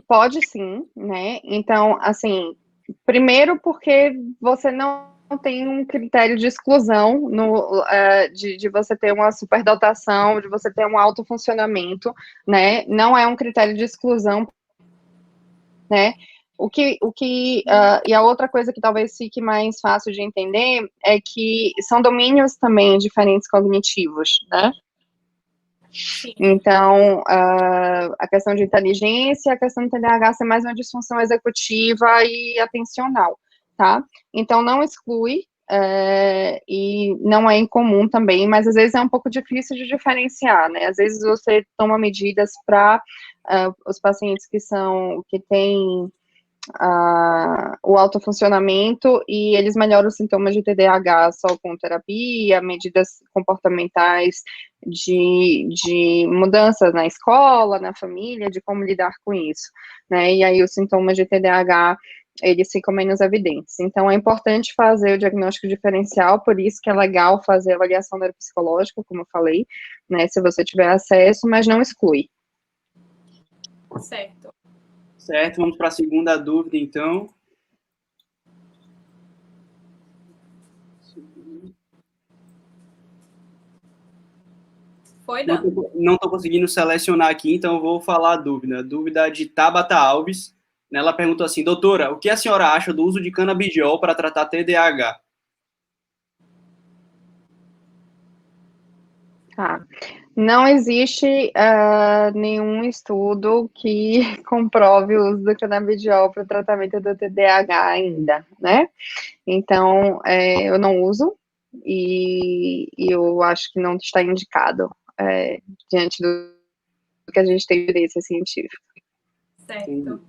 Pode sim, né? Então, assim, primeiro porque você não tem um critério de exclusão de você ter uma superdotação, de você ter um alto funcionamento, né? Não é um critério de exclusão, né? E a outra coisa que talvez fique mais fácil de entender é que são domínios também diferentes cognitivos, né? Sim. Então, a questão de inteligência, a questão do TDAH ser mais uma disfunção executiva e atencional, tá? Então, não exclui, e não é incomum também, mas às vezes é um pouco difícil de diferenciar, né? Às vezes você toma medidas para os pacientes que têm o autofuncionamento e eles melhoram os sintomas de TDAH só com terapia, medidas comportamentais de mudanças na escola, na família, de como lidar com isso, né? E aí os sintomas de TDAH, eles ficam menos evidentes. Então, é importante fazer o diagnóstico diferencial, por isso que é legal fazer a avaliação neuropsicológica, como eu falei, né? Se você tiver acesso, mas não exclui. Certo. Certo, vamos para a segunda dúvida, então. Foi, Dan? Não estou conseguindo selecionar aqui, então eu vou falar a dúvida. A dúvida de Tabata Alves. Ela perguntou assim, doutora, o que a senhora acha do uso de canabidiol para tratar TDAH? Tá. Não existe nenhum estudo que comprove o uso do canabidiol para o tratamento do TDAH ainda, né? Então, eu não uso e eu acho que não está indicado diante do que a gente tem de evidência científica. Certo.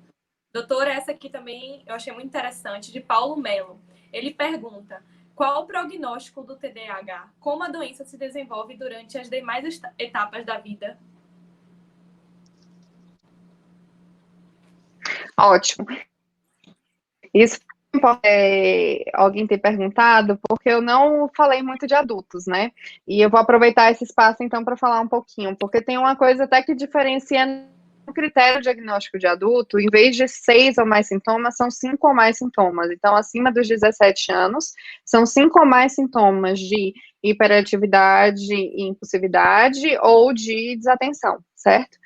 Doutora, essa aqui também eu achei muito interessante, de Paulo Melo. Ele pergunta, qual o prognóstico do TDAH? Como a doença se desenvolve durante as demais etapas da vida? Ótimo. Isso alguém ter perguntado, porque eu não falei muito de adultos, né? E eu vou aproveitar esse espaço, então, para falar um pouquinho, porque tem uma coisa até que diferencia no critério diagnóstico de adulto, em vez de 6 ou mais sintomas, são 5 ou mais sintomas. Então, acima dos 17 anos, são 5 ou mais sintomas de hiperatividade e impulsividade ou de desatenção, certo?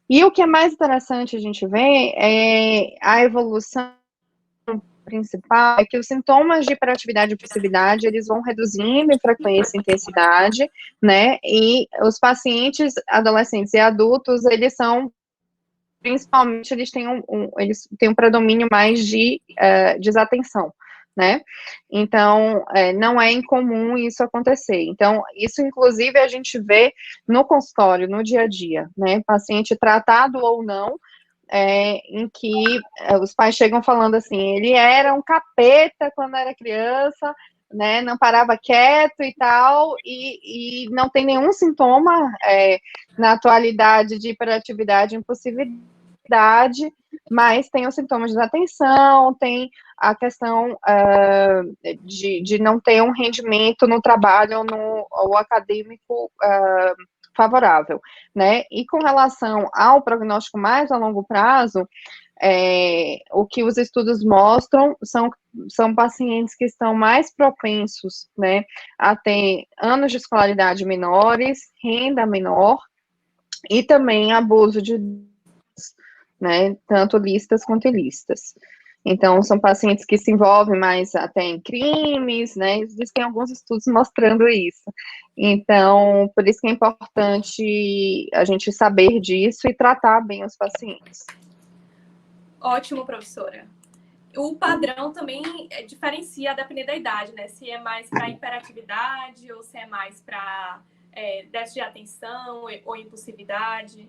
E o que é mais interessante a gente ver é a evolução principal é que os sintomas de hiperatividade e impulsividade, eles vão reduzindo em frequência e intensidade, né, e os pacientes adolescentes e adultos, eles são, principalmente, eles têm um predomínio mais de desatenção, né, então, não é incomum isso acontecer, então, isso, inclusive, a gente vê no consultório, no dia a dia, né, paciente tratado ou não, em que os pais chegam falando assim, ele era um capeta quando era criança, né, não parava quieto e tal, e não tem nenhum sintoma na atualidade de hiperatividade e impulsividade, idade, mas tem os sintomas de desatenção, tem a questão de não ter um rendimento no trabalho ou acadêmico favorável, né? E com relação ao prognóstico mais a longo prazo, o que os estudos mostram são pacientes que estão mais propensos, né, a ter anos de escolaridade menores, renda menor, e também abuso de, né, tanto listas quanto ilícitas. Então, são pacientes que se envolvem mais até em crimes, né, existem alguns estudos mostrando isso. Então, por isso que é importante a gente saber disso e tratar bem os pacientes. Ótimo, professora. O padrão também diferencia a depender da idade, né? Se é mais para hiperatividade ou se é mais para déficit de atenção ou impulsividade.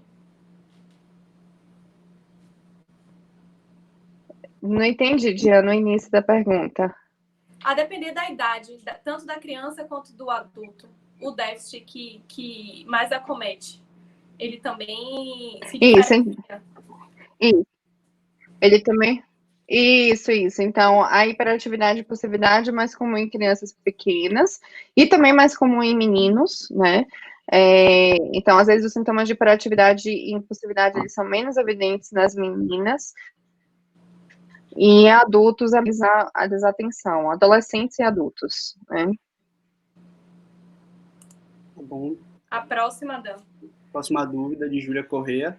Não entendi, Diana, no início da pergunta. A depender da idade, tanto da criança quanto do adulto, o déficit que mais acomete, ele também se diferencia. Isso. Ele também... Isso. Então, a hiperatividade e impulsividade é mais comum em crianças pequenas e também mais comum em meninos, né? Então, às vezes, os sintomas de hiperatividade e impulsividade, eles são menos evidentes nas meninas, e em adultos, a desatenção, adolescentes e adultos, né? Tá bom. A próxima, Dan. Próxima dúvida, de Júlia Corrêa.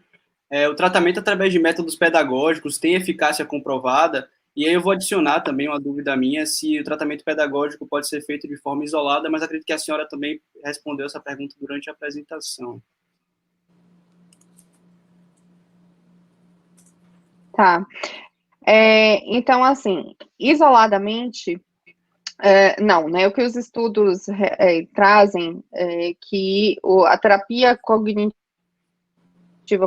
O tratamento através de métodos pedagógicos tem eficácia comprovada? E aí eu vou adicionar também uma dúvida minha, se o tratamento pedagógico pode ser feito de forma isolada, mas acredito que a senhora também respondeu essa pergunta durante a apresentação. Tá. Então, assim, isoladamente, não, né? O que os estudos trazem é que a terapia cognitiva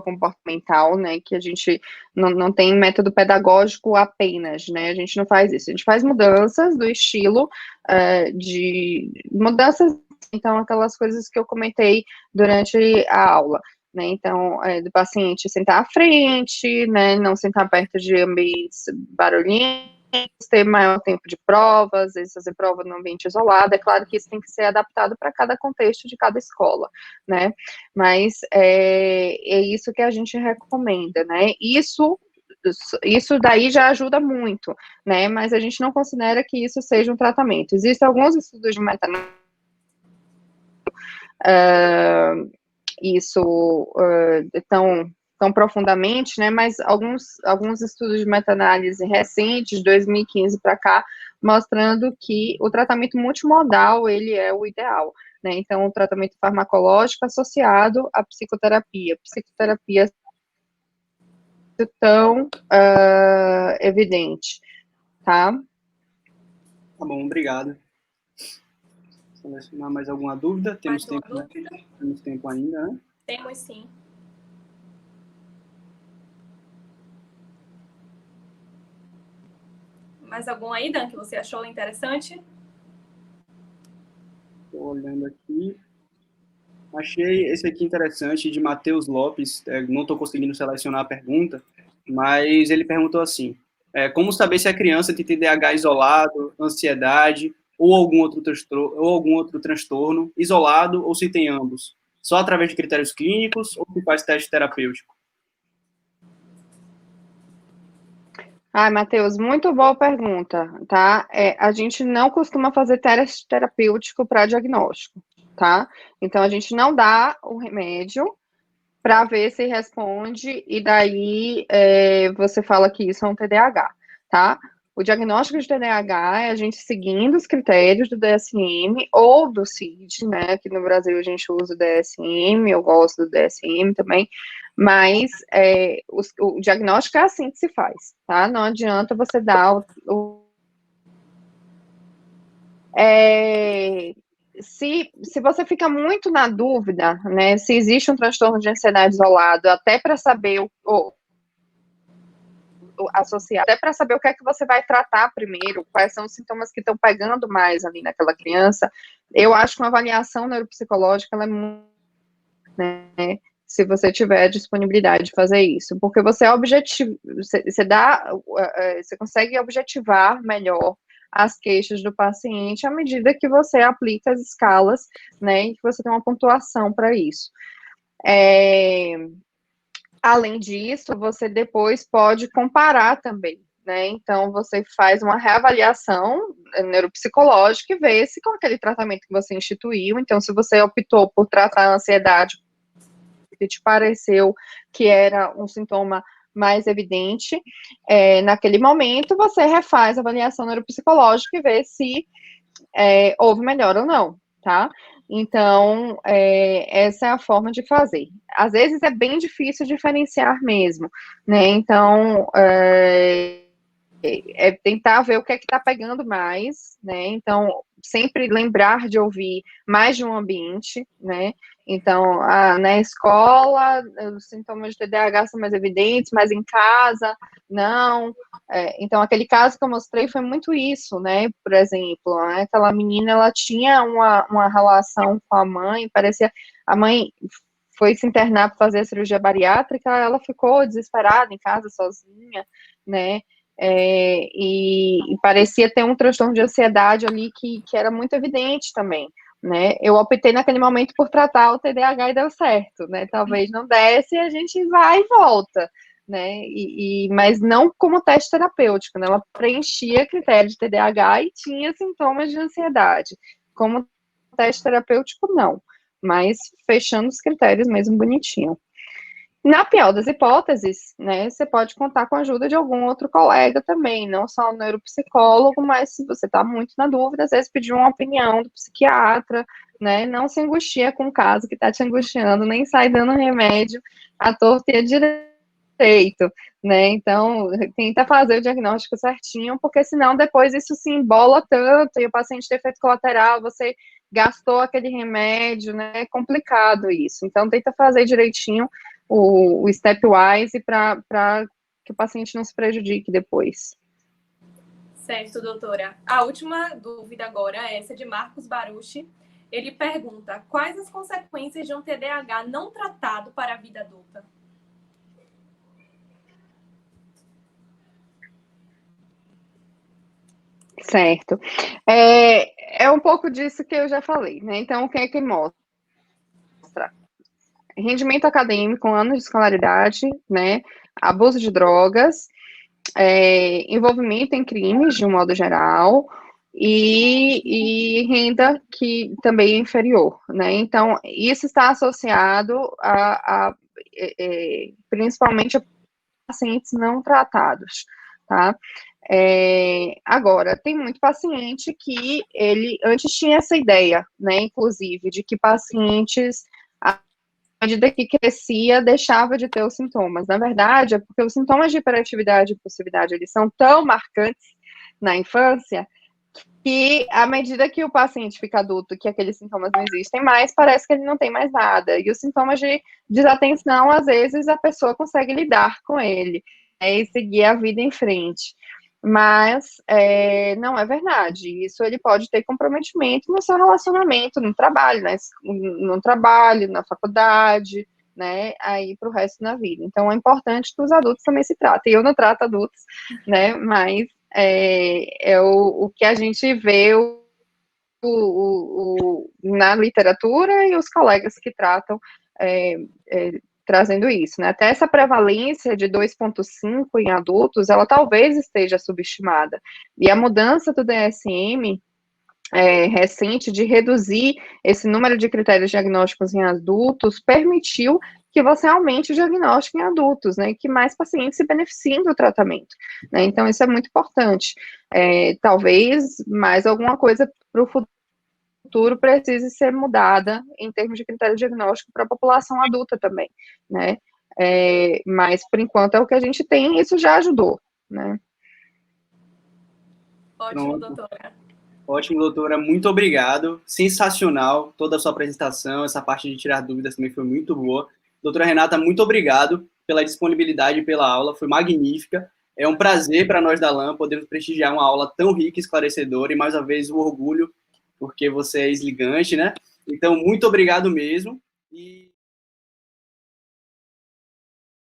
comportamental, né, que a gente não tem método pedagógico apenas, né, a gente não faz isso, a gente faz mudanças do estilo, mudanças, então, aquelas coisas que eu comentei durante a aula, né, então, do paciente sentar à frente, né, não sentar perto de ambientes barulhentos, ter maior tempo de prova, às vezes fazer prova no ambiente isolado. É claro que isso tem que ser adaptado para cada contexto de cada escola, né? Mas é isso que a gente recomenda, né? Isso daí já ajuda muito, né? Mas a gente não considera que isso seja um tratamento. Existem alguns estudos de meta-análise, tão profundamente, né, mas alguns estudos de meta-análise recentes, de 2015 para cá, mostrando que o tratamento multimodal, ele é o ideal, né, então o tratamento farmacológico associado à psicoterapia tão evidente, tá? Tá bom, obrigado. Selecionar mais alguma dúvida? Temos tempo ainda, né? Temos sim. Mais algum aí, Dan, que você achou interessante? Estou olhando aqui. Achei esse aqui interessante, de Matheus Lopes. Não estou conseguindo selecionar a pergunta, mas ele perguntou assim: como saber se a criança tem TDAH isolado, ansiedade ou algum outro transtorno isolado, ou se tem ambos? Só através de critérios clínicos ou se faz teste terapêutico? Matheus, muito boa pergunta, tá? A gente não costuma fazer teste terapêutico para diagnóstico, tá? Então, a gente não dá o remédio para ver se responde, e daí você fala que isso é um TDAH, tá? O diagnóstico de TDAH é a gente seguindo os critérios do DSM ou do CID, né? Aqui no Brasil a gente usa o DSM, eu gosto do DSM também, mas o diagnóstico é assim que se faz, tá? Não adianta você dar se você fica muito na dúvida, né, se existe um transtorno de ansiedade isolado, até para saber associado, até para saber o que é que você vai tratar primeiro, quais são os sintomas que estão pegando mais ali naquela criança, eu acho que uma avaliação neuropsicológica, ela é muito, né, se você tiver disponibilidade de fazer isso, porque você você consegue objetivar melhor as queixas do paciente à medida que você aplica as escalas, né, e que você tem uma pontuação para isso. Além disso, você depois pode comparar também, né? Então, você faz uma reavaliação neuropsicológica e vê se com aquele tratamento que você instituiu, então, se você optou por tratar a ansiedade, que te pareceu que era um sintoma mais evidente, naquele momento, você refaz a avaliação neuropsicológica e vê se houve melhora ou não, tá? Então, essa é a forma de fazer. Às vezes é bem difícil diferenciar mesmo, né? Então, tentar ver o que é que está pegando mais, né? Então, sempre lembrar de ouvir mais de um ambiente, né? Então, na escola, os sintomas de TDAH são mais evidentes, mas em casa, não. Então, aquele caso que eu mostrei foi muito isso, né? Por exemplo, né? Aquela menina, ela tinha uma relação com a mãe, parecia... A mãe foi se internar para fazer a cirurgia bariátrica, ela ficou desesperada em casa, sozinha, né? E parecia ter um transtorno de ansiedade ali que era muito evidente também, né? Eu optei naquele momento por tratar o TDAH e deu certo, né? Talvez não desse, a gente vai e volta, né? Mas não como teste terapêutico, né? Ela preenchia critério de TDAH e tinha sintomas de ansiedade. Como teste terapêutico, não. Mas fechando os critérios mesmo bonitinho. Na pior das hipóteses, né, você pode contar com a ajuda de algum outro colega também, não só o neuropsicólogo, mas se você está muito na dúvida, às vezes pedir uma opinião do psiquiatra, né, não se angustia com o caso que está te angustiando, nem sai dando remédio à torta e à direito, né, então tenta fazer o diagnóstico certinho, porque senão depois isso se embola tanto e o paciente tem efeito colateral, você gastou aquele remédio, né, é complicado isso, então tenta fazer direitinho o stepwise para que o paciente não se prejudique depois. Certo, doutora. A última dúvida agora é essa de Marcos Baruchi. Ele pergunta: quais as consequências de um TDAH não tratado para a vida adulta? Certo. É um pouco disso que eu já falei, né? Então, o que é que mostra? Rendimento acadêmico, anos de escolaridade, né? Abuso de drogas, envolvimento em crimes, de um modo geral, e renda que também é inferior, né? Então, isso está associado principalmente a pacientes não tratados, tá? Agora, tem muito paciente que ele antes tinha essa ideia, né, inclusive, de que pacientes, à medida que crescia, deixava de ter os sintomas. Na verdade, é porque os sintomas de hiperatividade e impulsividade, eles são tão marcantes na infância, que à medida que o paciente fica adulto, que aqueles sintomas não existem mais, parece que ele não tem mais nada. E os sintomas de desatenção, às vezes, a pessoa consegue lidar com ele, e seguir a vida em frente. Mas não é verdade. Isso ele pode ter comprometimento no seu relacionamento, no trabalho, né? No trabalho, na faculdade, né? Aí para o resto da vida. Então é importante que os adultos também se tratem. Eu não trato adultos, né? Mas o que a gente vê na literatura e os colegas que tratam trazendo isso, né? Até essa prevalência de 2,5 em adultos, ela talvez esteja subestimada. E a mudança do DSM recente de reduzir esse número de critérios diagnósticos em adultos permitiu que você aumente o diagnóstico em adultos, né, e que mais pacientes se beneficiem do tratamento, né, então isso é muito importante. Talvez mais alguma coisa para o futuro precise ser mudada em termos de critério diagnóstico para a população adulta também, né, mas por enquanto é o que a gente tem e isso já ajudou, né. Ótimo, doutora. Ótimo, doutora, muito obrigado, sensacional toda a sua apresentação, essa parte de tirar dúvidas também foi muito boa. Doutora Renata, muito obrigado pela disponibilidade e pela aula, foi magnífica, é um prazer para nós da LAM podermos prestigiar uma aula tão rica e esclarecedora, e mais uma vez o orgulho, porque você é ex-ligante, né? Então, muito obrigado mesmo, e